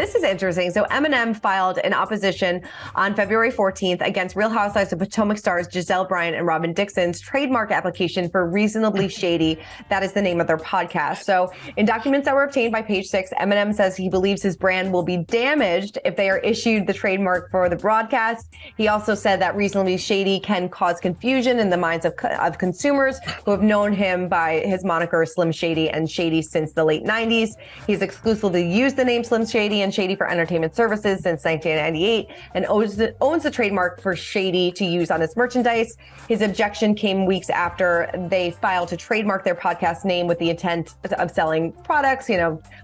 this is interesting. So Eminem filed an opposition on February 14th against Real Housewives of Potomac stars Giselle Bryant and Robin Dixon's trademark application for Reasonably Shady. That is the name of their podcast. So in documents that were obtained by Page Six, Eminem says he believes his brand will be damaged if they are issued the trademark for the broadcast. He also said that Reasonably Shady can cause confusion in the minds of consumers who have known him by his moniker Slim Shady and Shady since the late 90s. He's exclusively used the name Slim Shady and Shady for Entertainment Services since 1998 and owns the trademark for Shady to use on its merchandise. His objection came weeks after they filed to trademark their podcast name with the intent of selling products,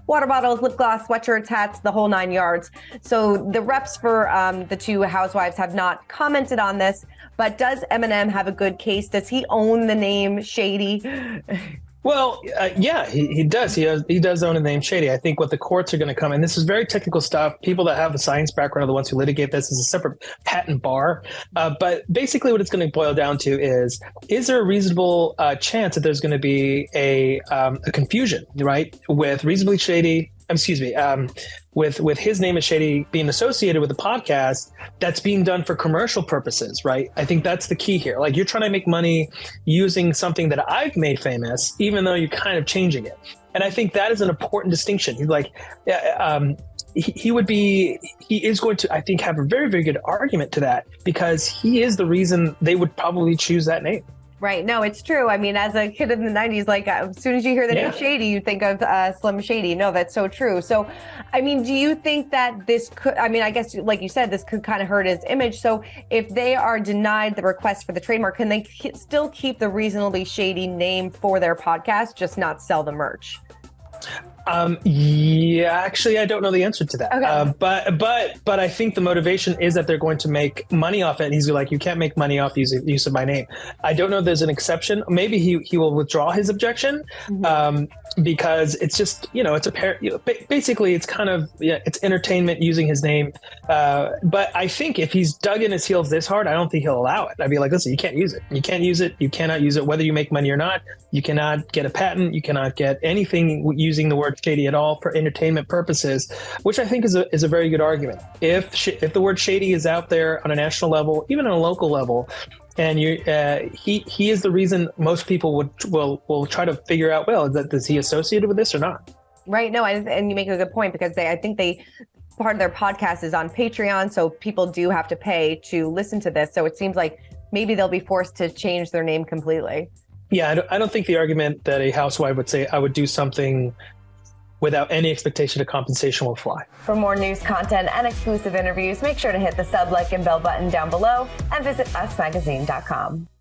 water bottles, lip gloss, sweatshirts, hats, the whole 9 yards. So the reps for the two housewives have not commented on this, but does Eminem have a good case? Does he own the name Shady? Well, yeah, he does. He does own the name Shady. I think what the courts are going to come, and this is very technical stuff. People that have the science background are the ones who litigate this as a separate patent bar. But basically what it's going to boil down to is there a reasonable chance that there's going to be a confusion, right, with Reasonably Shady, with his name as Shady being associated with the podcast that's being done for commercial purposes, right? I think that's the key here. Like, you're trying to make money using something that I've made famous, even though you're kind of changing it. And I think that is an important distinction. He's like, he is going to, I think, have a very, very good argument to that, because he is the reason they would probably choose that name. Right. No, it's true. I mean, as a kid in the 90s, like as soon as you hear the name Shady, you think of Slim Shady. No, that's so true. So, I mean, do you think that this could, I guess, like you said, this could kind of hurt his image. So if they are denied the request for the trademark, can they still keep the Reasonably Shady name for their podcast, just not sell the merch? Yeah, actually, I don't know the answer to that. Okay. But I think the motivation is that they're going to make money off it. And he's like, you can't make money off use of my name. I don't know if there's an exception. Maybe he will withdraw his objection, because it's just, basically it's kind of, it's entertainment using his name. But I think if he's dug in his heels this hard, I don't think he'll allow it. I'd be like, listen, you can't use it. You can't use it. You cannot use it, whether you make money or not. You cannot get a patent. You cannot get anything using the word Shady at all for entertainment purposes, which I think is a very good argument. If the word Shady is out there on a national level, even on a local level, and he is the reason most people will try to figure out, well, is he associated with this or not? Right. No, and you make a good point, because I think part of their podcast is on Patreon, so people do have to pay to listen to this. So it seems like maybe they'll be forced to change their name completely. Yeah, I don't think the argument that a housewife would say, I would do something without any expectation of compensation will fly. For more news, content, and exclusive interviews, make sure to hit the sub, like, and bell button down below and visit usmagazine.com.